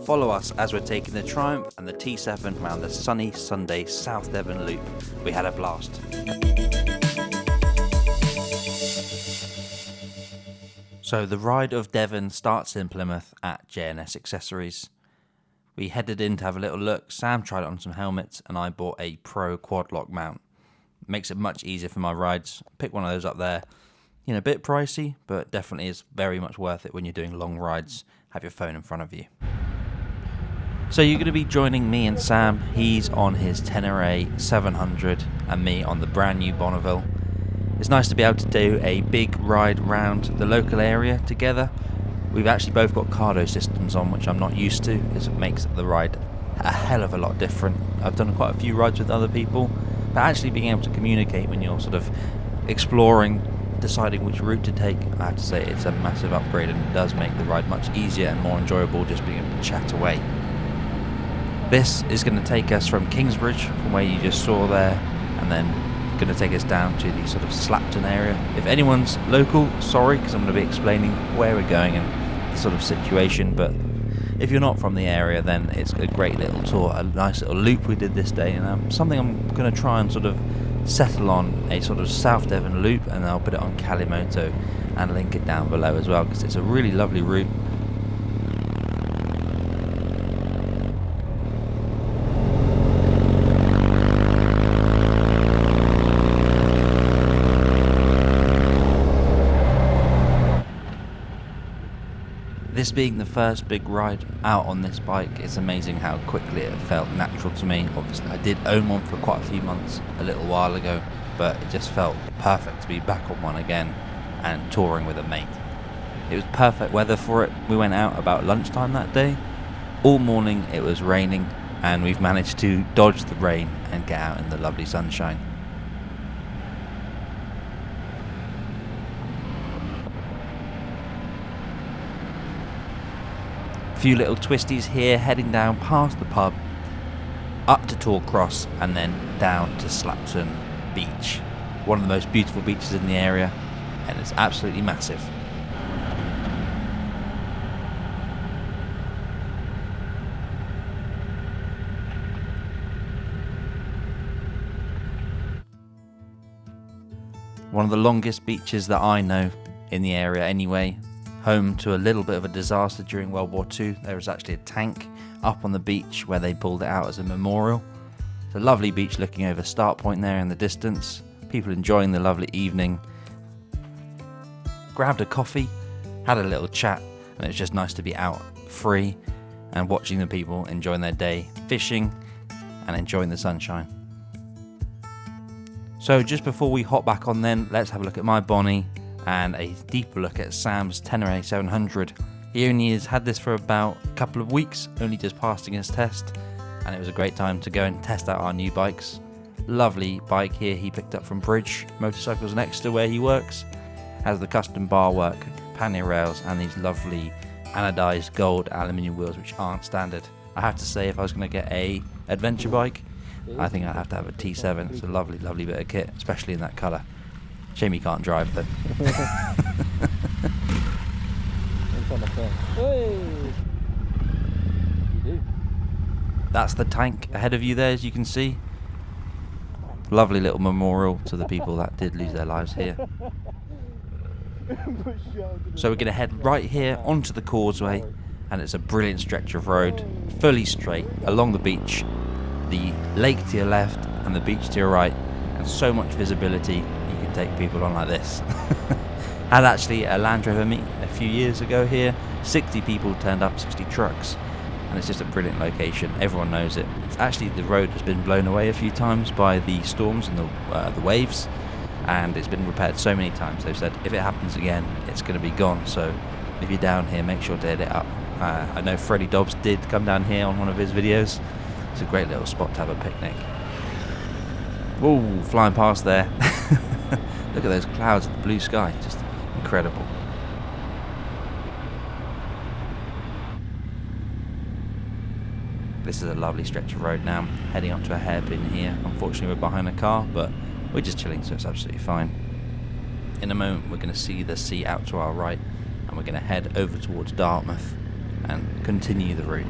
Follow us as we're taking the Triumph and the T7 around the sunny Sunday South Devon loop. We had a blast. So the ride of Devon starts in Plymouth at J&S Accessories. We headed in to have a little look. Sam tried it on some helmets and I bought a Pro quad lock mount. Makes it much easier for my rides. Pick one of those up there. You know, a bit pricey, but definitely is very much worth it when you're doing long rides. Have your phone in front of you. So you're going to be joining me and Sam. He's on his Tenere 700 and me on the brand new Bonneville. It's nice to be able to do a big ride around the local area together. We've actually both got cardo systems on, which I'm not used to. It makes the ride a hell of a lot different. I've done quite a few rides with other people, but actually being able to communicate when you're sort of exploring, deciding which route to take, I have to say it's a massive upgrade and it does make the ride much easier and more enjoyable just being able to chat away. This is going to take us from Kingsbridge, from where you just saw there, and then going to take us down to the sort of Slapton area. If anyone's local, sorry, because I'm going to be explaining where we're going and the sort of situation, but if you're not from the area, then it's a great little tour, a nice little loop we did this day, and something I'm going to try and sort of settle on, a sort of South Devon loop, and I'll put it on Moto and link it down below as well, because it's a really lovely route. This being the first big ride out on this bike, it's amazing how quickly it felt natural to me. Obviously I did own one for quite a few months a little while ago, but it just felt perfect to be back on one again and touring with a mate. It was perfect weather for it. We went out about lunchtime that day. All morning it was raining and we've managed to dodge the rain and get out in the lovely sunshine. A few little twisties here, heading down past the pub, up to Tor Cross, and then down to Slapton Beach. One of the most beautiful beaches in the area, and it's absolutely massive. One of the longest beaches that I know in the area anyway. Home to a little bit of a disaster during World War II. There was actually a tank up on the beach where they pulled it out as a memorial. It's a lovely beach looking over Start Point there in the distance. People enjoying the lovely evening. Grabbed a coffee, had a little chat, and it was just nice to be out free and watching the people enjoying their day, fishing and enjoying the sunshine. So just before we hop back on then, let's have a look at my Bonnie and a deeper look at Sam's Tenere 700. He only has had this for about a couple of weeks, only just passing his test, and it was a great time to go and test out our new bikes. Lovely bike here he picked up from Bridge Motorcycles next to where he works. Has the custom bar work, pannier rails, and these lovely anodized gold aluminium wheels which aren't standard. I have to say, if I was going to get a adventure bike, I think I'd have to have a T7. It's a lovely, lovely bit of kit, especially in that colour. Shame you can't drive though. That's the tank ahead of you there, as you can see. Lovely little memorial to the people that did lose their lives here. So we're going to head right here onto the causeway, and it's a brilliant stretch of road, fully straight along the beach, the lake to your left and the beach to your right, and so much visibility. You can take people on like this. Had actually a Land Rover meet a few years ago here. 60 people turned up, 60 trucks, and it's just a brilliant location. Everyone knows it. It's actually, the road has been blown away a few times by the storms and the waves, and it's been repaired so many times. They've said if it happens again, it's going to be gone. So if you're down here, make sure to hit it up. I know Freddie Dobbs did come down here on one of his videos. It's a great little spot to have a picnic. Whoa, flying past there. Look at those clouds in the blue sky, just incredible. This is a lovely stretch of road now, heading up to a hairpin here. Unfortunately we're behind a car, but we're just chilling, so it's absolutely fine. In a moment we're going to see the sea out to our right, and we're going to head over towards Dartmouth. and continue the route.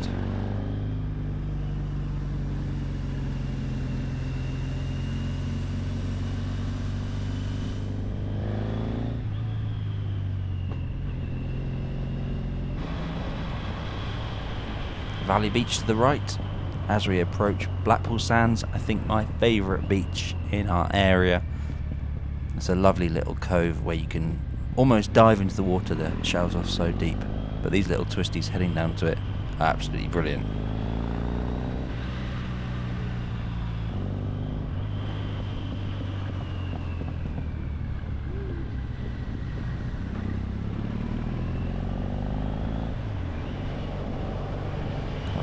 Valley Beach to the right. As we approach Blackpool Sands, I think my favourite beach in our area. It's a lovely little cove where you can almost dive into the water. The shells are so deep, but these little twisties heading down to it are absolutely brilliant.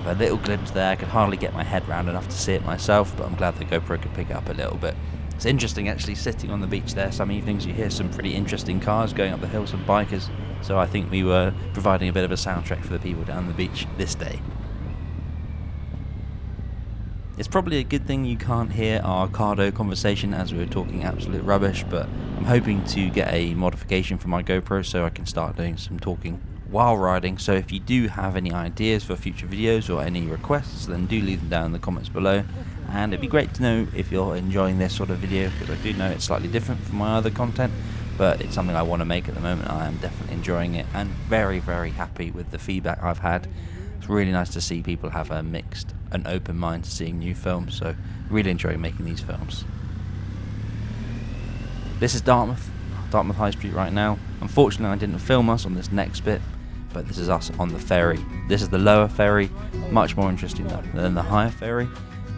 A little glimpse there. I could hardly get my head round enough to see it myself, but I'm glad the GoPro could pick it up a little bit. It's interesting actually sitting on the beach there. Some evenings you hear some pretty interesting cars going up the hill, some bikers, so I think we were providing a bit of a soundtrack for the people down the beach this day. It's probably a good thing you can't hear our cardo conversation as we were talking absolute rubbish, but I'm hoping to get a modification for my GoPro so I can start doing some talking while riding. So if you do have any ideas for future videos or any requests, then do leave them down in the comments below, and it'd be great to know if you're enjoying this sort of video, because I do know it's slightly different from my other content, but it's something I want to make at the moment. I am definitely enjoying it and very, very happy with the feedback I've had. It's really nice to see people have a mixed and open mind to seeing new films, so really enjoying making these films. This is Dartmouth High Street right now. Unfortunately I didn't film us on this next bit, but this is us on the ferry. This is the lower ferry, much more interesting than the higher ferry,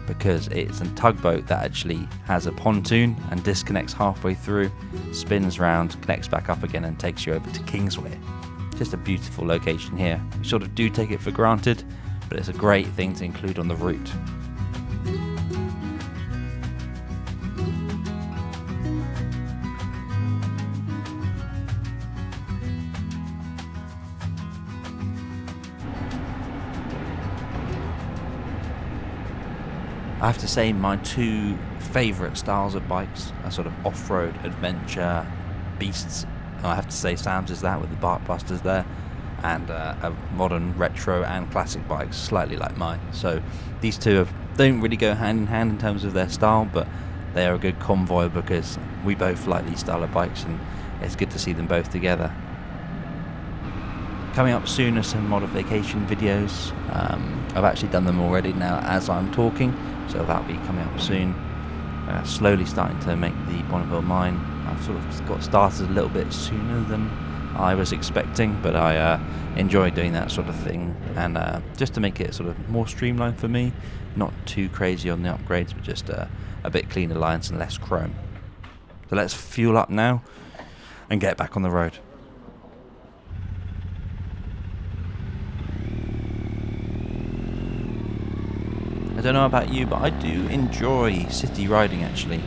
because it's a tugboat that actually has a pontoon and disconnects halfway through, spins round, connects back up again and takes you over to Kingsway. Just a beautiful location here. We sort of do take it for granted, but it's a great thing to include on the route. I have to say my two favourite styles of bikes are sort of off-road adventure beasts. I have to say Sam's is that with the Bark Busters there, and a modern retro and classic bikes slightly like mine. So these two don't really go hand in hand in terms of their style, but they are a good convoy because we both like these style of bikes, and it's good to see them both together. Coming up soon are some modification videos. I've actually done them already now as I'm talking, so that'll be coming up soon. Slowly starting to make the Bonneville mine. I've sort of got started a little bit sooner than I was expecting, but I enjoy doing that sort of thing, and just to make it sort of more streamlined for me, not too crazy on the upgrades, but just a bit cleaner lines and less chrome. So let's fuel up now and get back on the road. I don't know about you, but I do enjoy city riding actually.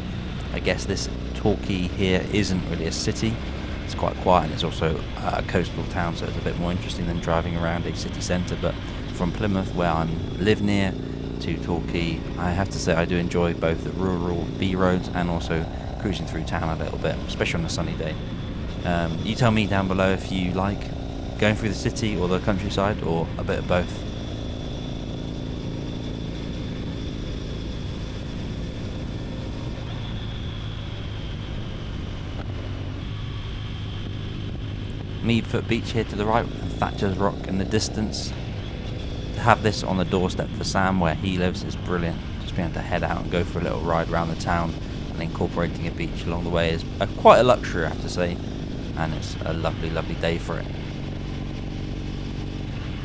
I guess this Torquay here isn't really a city. It's quite quiet, and it's also a coastal town, so it's a bit more interesting than driving around a city centre. But from Plymouth, where I live near, to Torquay, I have to say I do enjoy both the rural B roads and also cruising through town a little bit, especially on a sunny day. You tell me down below if you like going through the city or the countryside, or a bit of both. Meadfoot Beach here to the right, and Thatcher's Rock in the distance. To have this on the doorstep for Sam where he lives is brilliant. Just being able to head out and go for a little ride around the town and incorporating a beach along the way is quite a luxury, I have to say, and it's a lovely, lovely day for it.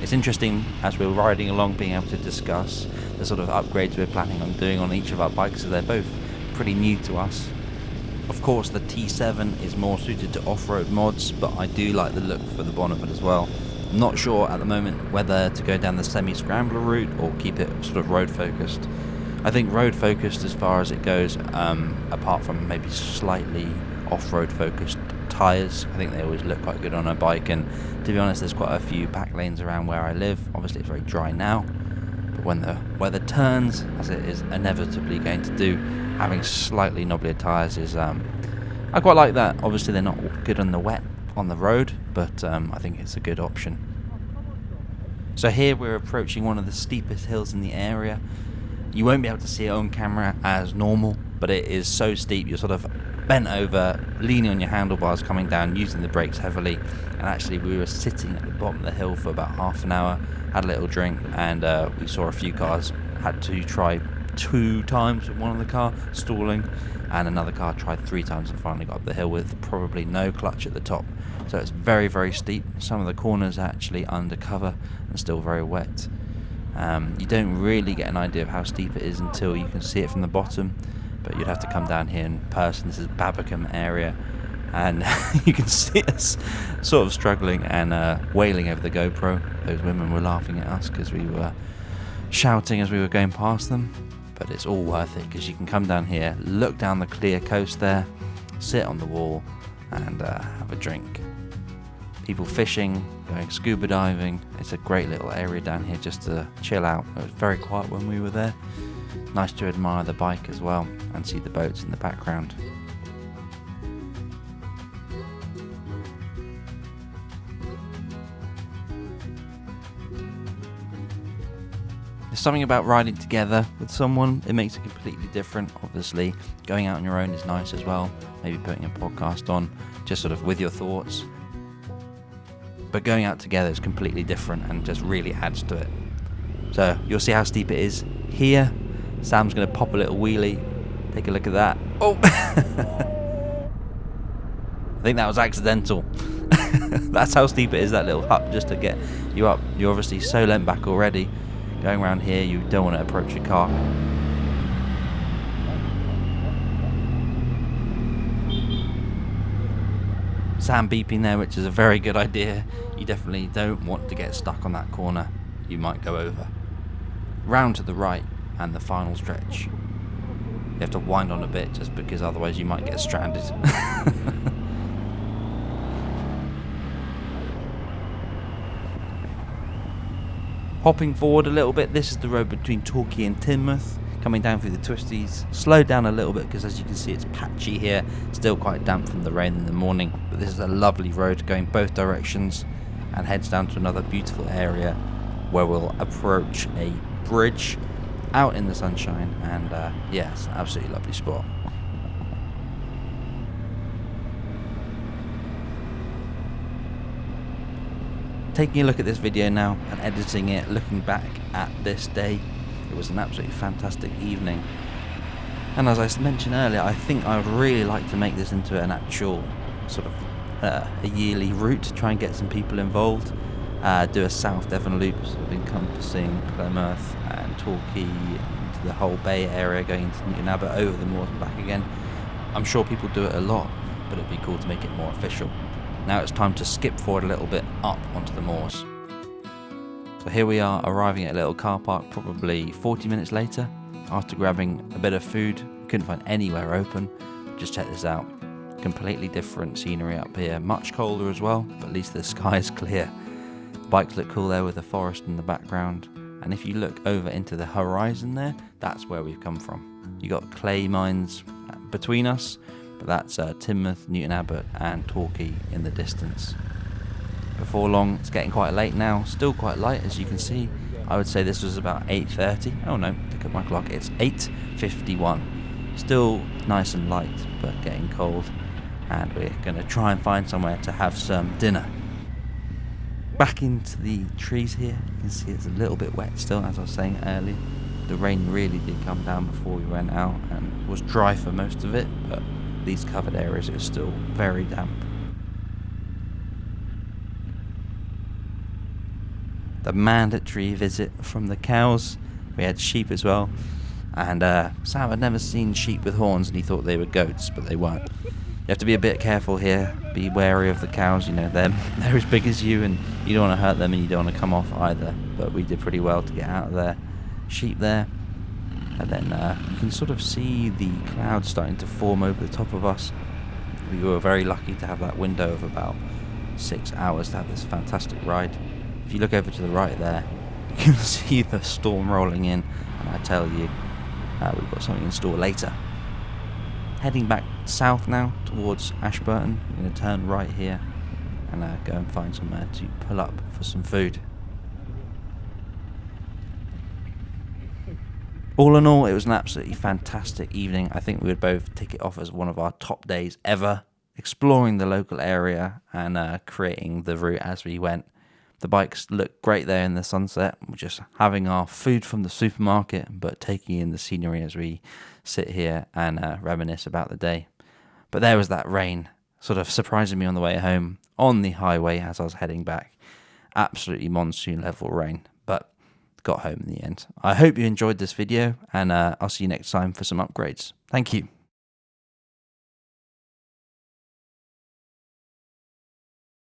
It's interesting as we're riding along being able to discuss the sort of upgrades we're planning on doing on each of our bikes, so they're both pretty new to us. Of course the T7 is more suited to off-road mods, but I do like the look for the Bonneville as well. I'm not sure at the moment whether to go down the semi-scrambler route or keep it sort of road focused. I think road focused as far as it goes, apart from maybe slightly off-road focused tyres. I think they always look quite good on a bike, and to be honest there's quite a few back lanes around where I live. Obviously it's very dry now, but when the weather turns, as it is inevitably going to do, having slightly knobblier tyres is, I quite like that. Obviously they're not good on the wet on the road, but I think it's a good option. So here we're approaching one of the steepest hills in the area. You won't be able to see it on camera as normal, but it is so steep you're sort of bent over, leaning on your handlebars coming down, using the brakes heavily. And actually we were sitting at the bottom of the hill for about half an hour, had a little drink, and we saw a few cars. Had to try 2 times with one of the car stalling, and another car tried 3 times and finally got up the hill with probably no clutch at the top. So it's very, very steep. Some of the corners are actually undercover and still very wet. You don't really get an idea of how steep it is until you can see it from the bottom, but you'd have to come down here in person. This is Babacombe area, and you can see us sort of struggling and wailing over the GoPro. Those women were laughing at us because we were shouting as we were going past them, but it's all worth it because you can come down here, look down the clear coast there, sit on the wall and have a drink. People fishing, going scuba diving. It's a great little area down here just to chill out. It was very quiet when we were there. Nice to admire the bike as well and see the boats in the background. There's something about riding together with someone, it makes it completely different. Obviously, going out on your own is nice as well. Maybe putting a podcast on, just sort of with your thoughts. But going out together is completely different and just really adds to it. So you'll see how steep it is here. Sam's going to pop a little wheelie. Take a look at that. Oh! I think that was accidental. That's how steep it is, that little hut, just to get you up. You're obviously so leant back already. Going around here, you don't want to approach your car. Sam beeping there, which is a very good idea. You definitely don't want to get stuck on that corner. You might go over. Round to the right and the final stretch. You have to wind on a bit just because otherwise you might get stranded. Hopping forward a little bit, this is the road between Torquay and Teignmouth. Coming down through the twisties, slowed down a little bit because as you can see it's patchy here, still quite damp from the rain in the morning, but this is a lovely road going both directions and heads down to another beautiful area where we'll approach a bridge out in the sunshine, and yeah, it's an absolutely lovely spot. Taking a look at this video now and editing it, looking back at this day, it was an absolutely fantastic evening. And as I mentioned earlier, I think I would really like to make this into an actual sort of a yearly route, try and get some people involved, do a South Devon loop sort of encompassing Plymouth and Torquay and the whole Bay area, going into Newton Abbot, over the moors and back again. I'm sure people do it a lot, but it'd be cool to make it more official. Now it's time to skip forward a little bit up onto the moors. So here we are, arriving at a little car park probably 40 minutes later. After grabbing a bit of food, couldn't find anywhere open. Just check this out. Completely different scenery up here. Much colder as well, but at least the sky is clear. Bikes look cool there with the forest in the background. And if you look over into the horizon there, that's where we've come from. You got clay mines between us, but that's Teignmouth, Newton Abbot and Torquay in the distance. Before long, it's getting quite late now, still quite light as you can see. I would say this was about 8:30. Oh no, look at my clock, it's 8:51. Still nice and light, but getting cold. And we're going to try and find somewhere to have some dinner. Back into the trees here, you can see it's a little bit wet still, as I was saying earlier. The rain really did come down before we went out and was dry for most of it, but these covered areas are still very damp. The mandatory visit from the cows. We had sheep as well, and Sam had never seen sheep with horns and he thought they were goats, but they weren't. You have to be a bit careful here, be wary of the cows, you know, they're as big as you and you don't want to hurt them and you don't want to come off either, but we did pretty well to get out of there. Sheep there, and then you can sort of see the clouds starting to form over the top of us. We were very lucky to have that window of about 6 hours to have this fantastic ride. If you look over to the right there, you can see the storm rolling in, and I tell you, we've got something in store later. Heading back south now towards Ashburton. We're going to turn right here and go and find somewhere to pull up for some food. All in all, it was an absolutely fantastic evening. I think we would both tick it off as one of our top days ever, exploring the local area and creating the route as we went. The bikes looked great there in the sunset. We're just having our food from the supermarket, but taking in the scenery as we sit here and reminisce about the day. But there was that rain, sort of surprising me on the way home on the highway as I was heading back. Absolutely monsoon level rain, but got home in the end. I hope you enjoyed this video, and I'll see you next time for some upgrades. Thank you.